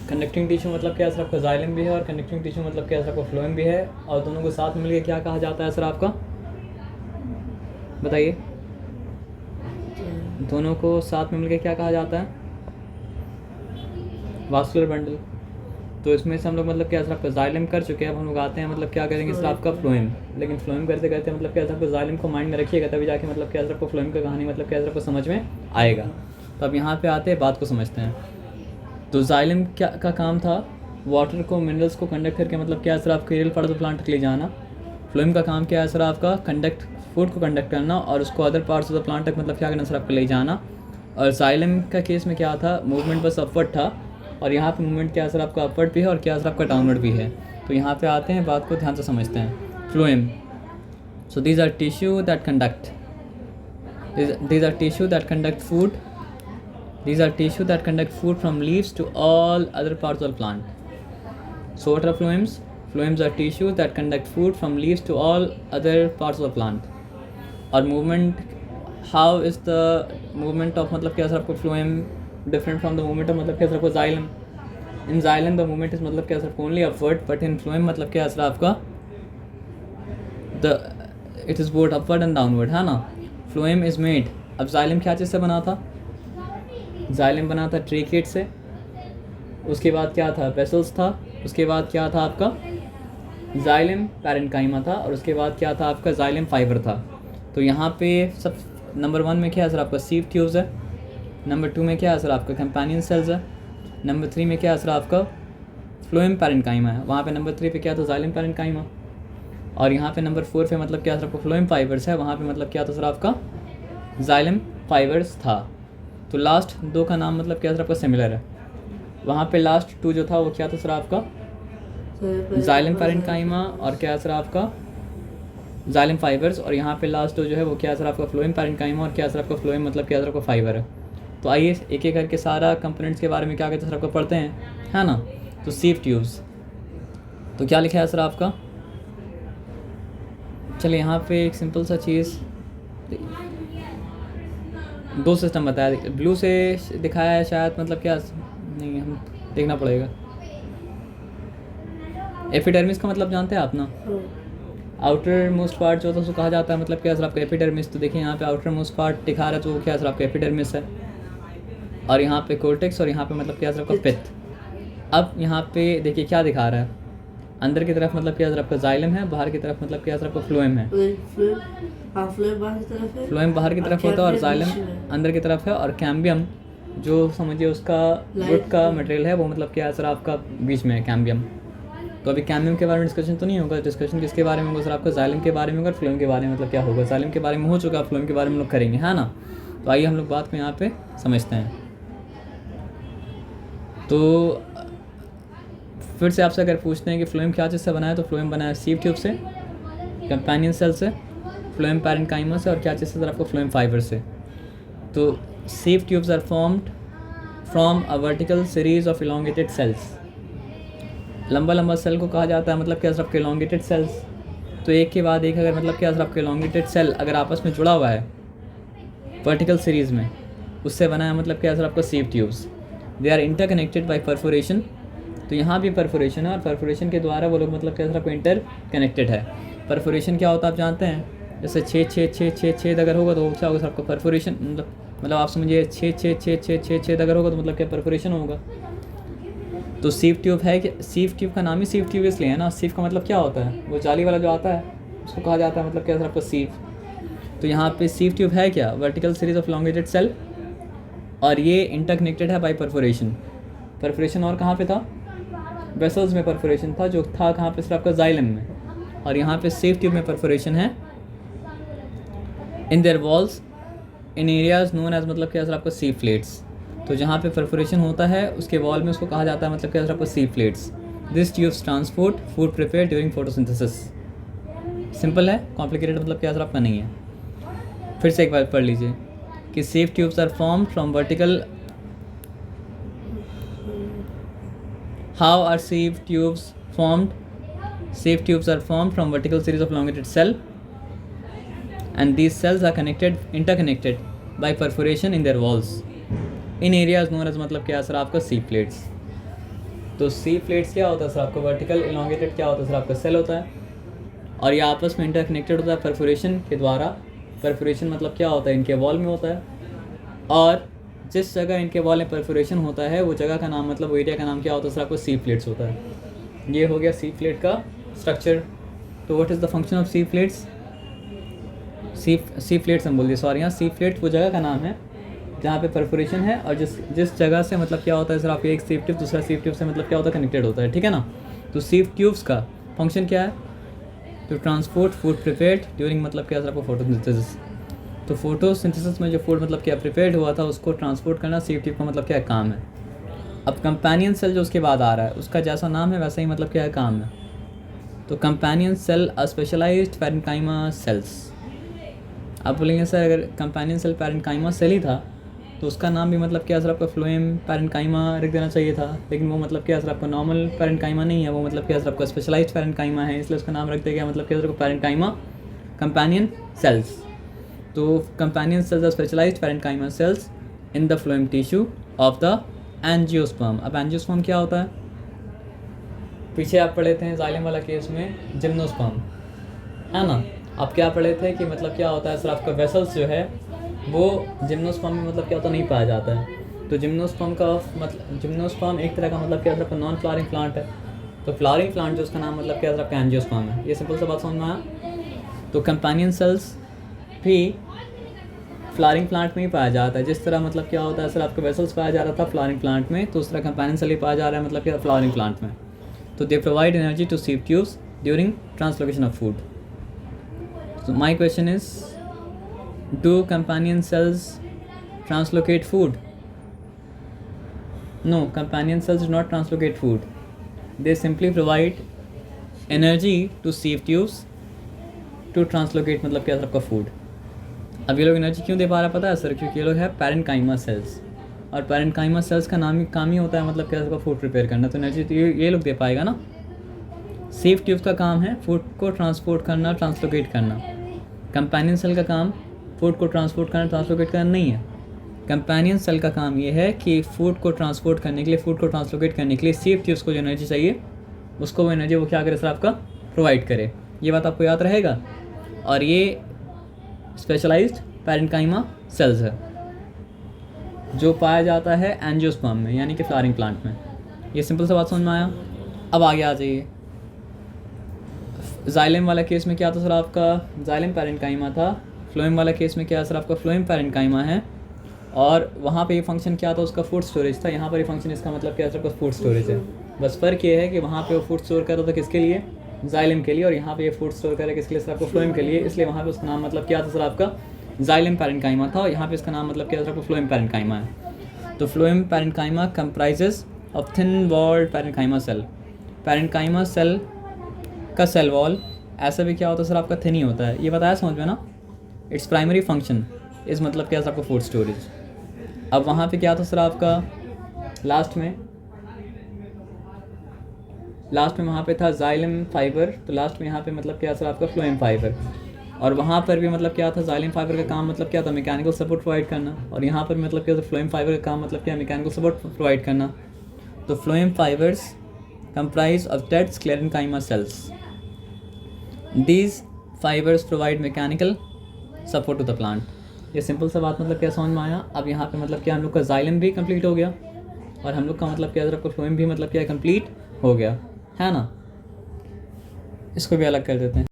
Conducting tissue मतलब क्या sir आपका जाइलम भी है और कंडक्टिंग टिश्यू मतलब क्या सर आपका फ्लोएम भी है और दोनों को साथ मिलकर क्या कहा जाता है सर आपका, बताइए। दोनों को साथ में मिलकर क्या कहा जाता है? Vascular bundle. तो इसमें से हम लोग मतलब क्या सर आपका जाइलम कर चुके हैं। अब हम लोग आते हैं मतलब क्या करेंगे सर आपका फ्लोएम। लेकिन फ्लोएम करते करते मतलब क्या सर आपका जाइलम को माइंड में रखिएगा, तभी जाके मतलब क्या सर आपको फ्लोएम का कहानी मतलब क्या सर आपको समझ में आएगा। तो अब यहाँ पे आते हैं, बात को समझते हैं। तो जाइलम क्या का काम था? वाटर को, मिनरल्स को कंडक्ट करके मतलब क्या सर आपके real part of the plant तक ले जाना। फ्लोएम का काम क्या है सर आपका? फूड को कंडक्ट करना और उसको other parts of the plant तक मतलब क्या करना सर आपको ले जाना। और जाइलम का केस में क्या था? मूवमेंट बस अपवर्ड था, और यहाँ पे मूवमेंट क्या सर आपका अपवर्ड भी है और क्या सर आपका डाउनवर्ड भी है। तो यहाँ पे आते हैं, बात को ध्यान से समझते हैं। Phloem, so these are tissue that conduct food. These are tissue that conduct food from leaves to all other parts of the plant. So what are phloems? Phloems are tissue that conduct food from leaves to all other parts of the plant. और movement, how is the movement of मतलब क्या sir आपको phloem different from the movement of मतलब क्या sir आपको xylem? In xylem the movement is मतलब क्या sir आपको only upward, but in phloem मतलब क्या सर आपका it is both upward and downward, है ना। phloem is made, अब xylem क्या चीज़ से बना था? जाइलम बना था ट्रेकेट से, उसके बाद क्या था? वेसल्स था, उसके बाद क्या था आपका? जाइलम पैरेन्काइमा था, और उसके बाद क्या था आपका? जाइलम फाइबर था। तो यहाँ पे सब नंबर 1 में क्या है सर आपका? सीव ट्यूब्स है। नंबर 2 में क्या है सर आपका? कंपेनियन सेल्स है। नंबर 3 में क्या है सर आपका? फ्लोएम पैरेन्काइमा है। वहाँ पे नंबर 3 पे क्या था? Xylem parenchyma. और यहाँ पे नंबर 4 पे मतलब क्या सर आपका? फ्लोएम फाइबर्स है। वहाँ पे मतलब क्या था सर आपका? जाइलम फाइबर्स था। तो लास्ट 2 का नाम मतलब क्या सर आपका? सिमिलर है। वहाँ पे लास्ट 2 जो था वो क्या था सर आपका? जाइलम पैरेन्काइमा और क्या सर आपका? Xylem fibres. और यहाँ पे लास्ट 2 जो है वो क्या सर आपका? फ्लोएम पैरेन्काइमा और क्या सर आपका? फ्लोएम मतलब क्या सर आपका? फाइबर है। तो आइए एक एक करके सारा कंपोनेंट्स के बारे में क्या कहते हैं सर आपको पढ़ते हैं, है ना। तो सीव ट्यूब्स, तो क्या लिखा है सर आपका? चलिए यहाँ पे एक सिंपल सा चीज़, 2 सिस्टम बताया, ब्लू से दिखाया है शायद, मतलब क्या नहीं, हम देखना पड़ेगा। एपिडर्मिस का मतलब जानते हैं आप ना? आउटर मोस्ट पार्ट जो था उसको कहा जाता है मतलब क्या सर आपका? एपिडर्मिस। तो देखिए यहाँ पे आउटर मोस्ट पार्ट दिखा रहा है, तो वो क्या सर आपका? एपिडर्मिस है। और यहाँ पे कोर्टेक्स, और यहाँ पे मतलब क्या सर आपका? पित्त। अब यहाँ पे देखिए क्या दिखा रहा है, अंदर की तरफ मतलब क्या सर आपका? जाइलम है, बाहर की तरफ मतलब क्या सर आपका? फ्लोएम है। फ्लोएम बाहर की तरफ होता है और जाइलम अंदर की तरफ है। और कैम्बियम जो समझिए उसका वुड का मटेरियल है, वो मतलब क्या है सर आपका? बीच में है कैम्बियम। तो अभी कैम्बियम के बारे में डिस्कशन तो नहीं होगा। डिस्कशन किसके बारे में होगा सर आपका? जाइलम के बारे में होगा। फ्लोएम के बारे में मतलब क्या होगा? जाइलम के बारे में हो चुका, फ्लोएम के बारे में लोग करेंगे, है ना। तो आइए हम लोग बात को यहाँ पे समझते हैं। तो फिर से आपसे अगर पूछते हैं कि फ्लोएम क्या चीज़ से बना है, तो फ्लोएम बना है सीव ट्यूब से, कंपेनियन सेल से, फ्लोएम पैरेन्काइमा से, और क्या चीज़ से सर आपको? फ्लोएम फाइबर से। तो sieve tubes are formed from a vertical series of elongated cells. लंबा लंबा सेल को कहा जाता है मतलब क्या सर आपके? Elongated cells. तो एक के बाद एक अगर मतलब क्या सर आपके? इलोंगेटेड सेल अगर आपस में जुड़ा हुआ है वर्टिकल सीरीज में, उससे बना है मतलब क्या सर आपका? Sieve tubes. They are interconnected by perforation. तो यहाँ भी परफोरेशन है, और परफोरेशन के द्वारा वो लोग मतलब क्या सर आपको? इंटर कनेक्टेड है। परफोरेशन क्या होता है आप जानते हैं? जैसे 6 अगर होगा तो क्या होगा सर आपका? परफोरेशन। मतलब आप समझिए 6 अगर होगा तो मतलब क्या? परफोरेशन होगा। तो सीव ट्यूब है कि सीव ट्यूब का नाम ही सीव ट्यूब इसलिए है ना। सीव का मतलब क्या होता है? वो जाली वाला जो आता है उसको कहा जाता है मतलब क्या सर आपका? सीव। तो यहाँ पे सीव ट्यूब है क्या? Vertical series of elongated cell, और ये इंटरकनेक्टेड है बाय परफोरेशन। परफोरेशन और कहाँ पे था? वेसल्स में परफोरेशन था, जो था कहाँ पे सर आपका? जाइलम में। और यहाँ पे सीव ट्यूब में परफोरेशन है in their walls in areas known as मतलब क्या सर आपका? Sieve plates. तो जहाँ पे परफोरेशन होता है उसके वॉल में उसको कहा जाता है मतलब क्या सर आपका? Sieve plates. This tubes transport food prepare during photosynthesis. Simple है, कॉम्प्लिकेटेड मतलब क्या सर आपका? नहीं है। फिर से एक बार पढ़ लीजिए कि sieve tubes are formed from vertical. How are sieve tubes formed? Sieve tubes are formed from vertical series of elongated cell, and these cells are interconnected by perforation in their walls. In areas known as मतलब क्या है sir आपका सी plates. तो सी plates क्या होता है sir आपका vertical elongated क्या होता है सर आपका सेल होता है, और ये आपस में इंटरकनेक्टेड होता है परफोरेशन के द्वारा। परफोरेशन मतलब क्या होता है, इनके वॉल में होता है, और जिस जगह इनके वॉल में परफोरेशन होता है वो जगह का नाम मतलब वो एरिया का नाम क्या होता है सर आपको सी प्लेट्स होता है। ये हो गया सी प्लेट का स्ट्रक्चर। तो what is the function of sieve plates? Sieve plates हम बोल दिए, सॉरी, यहाँ सी प्लेट वो जगह का नाम है जहाँ पे परफोरेशन है, और जिस जगह से मतलब क्या होता है सर आपके एक सीव ट्यूब दूसरा सीव ट्यूब से मतलब क्या होता है कनेक्टेड होता है, ठीक है ना। तो सीव ट्यूब्स का फंक्शन क्या है? To transport food prepared during मतलब क्या सर आपको फोटोसिंथेसिस। तो फोटोसिंथेसिस में जो फूड मतलब क्या प्रिपेयर्ड हुआ था उसको ट्रांसपोर्ट करना सीव ट्यूब का मतलब क्या काम है। अब कंपेनियन सेल जो उसके बाद आ रहा है उसका जैसा नाम है वैसा ही मतलब क्या है काम है। तो companion cell specialised parenchyma cells. आप बोलेंगे सर अगर कंपेनियन सेल पैरेन्काइमा सेल ही था तो उसका नाम भी मतलब क्या सर आपका फ्लोएम पैरेन्काइमा रख देना चाहिए था, लेकिन वो मतलब क्या सर आपका नॉर्मल पैरेन्काइमा नहीं है, वो मतलब क्या सर आपका स्पेशलाइज्ड पैरेन्काइमा है, इसलिए उसका नाम रख दिया गया मतलब क्या सर पैरेन्काइमा कंपेनियन सेल्स। तो companion cells are specialised parenchyma cells in the phloem tissue of the angiosperm. अब एंजियोस्पर्म क्या होता है? पीछे आप पढ़े थे जाइलम वाला केस में जिम्नोस्पर्म, है ना। आप क्या पढ़े थे कि मतलब क्या होता है सर आपका वेसल्स जो है वो जिम्नोस्पर्म में मतलब क्या होता नहीं पाया जाता है। तो जिम्नोस्पर्म का मतलब जिम्नोस्पर्म एक तरह का मतलब क्या सर आपका नॉन फ्लावरिंग प्लांट है। तो फ्लावरिंग प्लांट जो उसका नाम मतलब क्या सर आपका एंजियोस्पर्म है। ये सिंपल सा बात समझ में आया। तो कंपेनियन सेल्स भी फ्लावरिंग प्लांट में ही पाया जाता है। जिस तरह मतलब क्या होता है सर आपका वेसल्स पाया जा रहा था फ्लावरिंग प्लांट में, तो उस तरह कंपेनियन सेल ही पाया जा रहा है मतलब क्या फ्लावरिंग प्लांट में। तो they provide energy to sieve tubes during translocation of food. So my question is, do companion cells translocate food? No, companion cells do not translocate food. They simply provide energy to sieve tubes to translocate मतलब क्या आपका food. अब ये लोग energy क्यों दे पा रहा है पता है सर? क्योंकि ये लोग है पैरेन्काइमा सेल्स, और पैरेन्काइमा सेल्स का काम ही होता है मतलब क्या आपका फूड प्रिपेयर करना। तो एनर्जी तो ये लोग दे पाएगा ना। सीव ट्यूब्स का काम है फूड को ट्रांसपोर्ट करना, ट्रांसलोकेट करना। कंपेनियन सेल का काम फूड को ट्रांसपोर्ट करना, ट्रांसलोकेट करना नहीं है। कंपेनियन सेल का काम ये है कि फूड को ट्रांसपोर्ट करने के लिए, फूड को ट्रांसलोकेट करने के लिए सीव ट्यूब्स को जो एनर्जी चाहिए उसको वो एनर्जी वो क्या करे सर आपका प्रोवाइड करे। ये बात आपको याद रहेगा। और ये स्पेशलाइज्ड पैरेन्काइमा सेल्स है जो पाया जाता है एंजियोस्पर्म में, यानी कि फ्लावरिंग प्लांट में। ये सिंपल सा बात समझ में आया। अब आगे आ जाइए। जाइलम वाला केस में क्या था सर आपका जाइलम पैरेन्काइमा था। फ्लोएम वाला केस में क्या है सर आपका फ्लोएम पैरेन्काइमा है, और वहाँ पे ये फंक्शन क्या था उसका फूड स्टोरेज था। यहाँ पर ये फंक्शन इसका मतलब क्या है सर आपका फूड स्टोरेज है। बस फ़र्क ये है कि वहाँ पे वो फूड स्टोर कर रहा था किसके लिए? जाइलम के लिए, और यहाँ पे ये फूड स्टोर कर रहा है किसके लिए सर आपको फ्लोएम के लिए। इसलिए वहाँ पे उसका नाम मतलब क्या था सर आपका जाइलम पैरेन्काइमा था, और यहाँ पे इसका नाम मतलब क्या सर आपको फ्लोएम पैरेन्काइमा है। तो phloem parenchyma comprises of thin walled parenchyma cell. Parenchyma cell का सेल वॉल ऐसा भी क्या होता है सर आपका थिन ही होता है। ये बताया समझ में ना। इट्स प्राइमरी फंक्शन इस मतलब क्या सर आपका फूड स्टोरेज। अब वहाँ पे क्या था सर आपका लास्ट में वहाँ पे था जाइलम फाइबर। तो लास्ट में यहाँ पे मतलब क्या सर आपका फ्लोएम फाइबर, और वहाँ पर भी मतलब क्या था जाइलम फाइबर का काम मतलब क्या था मैकेनिकल सपोर्ट प्रोवाइड करना, और यहाँ पर मतलब क्या था फ्लोएम फाइबर का काम मतलब क्या मैकेनिकल सपोर्ट प्रोवाइड करना। तो phloem fibres comprise of dead sclerenchyma cells. These fibers provide mechanical support to the plant. ये सिंपल सा बात मतलब क्या समझ में आया। अब यहाँ पे मतलब क्या हम लोग का जाइलम भी कंप्लीट हो गया, और हम लोग का मतलब क्या आपको फ्लोएम भी मतलब क्या कंप्लीट हो गया, है ना। इसको भी अलग कर देते हैं।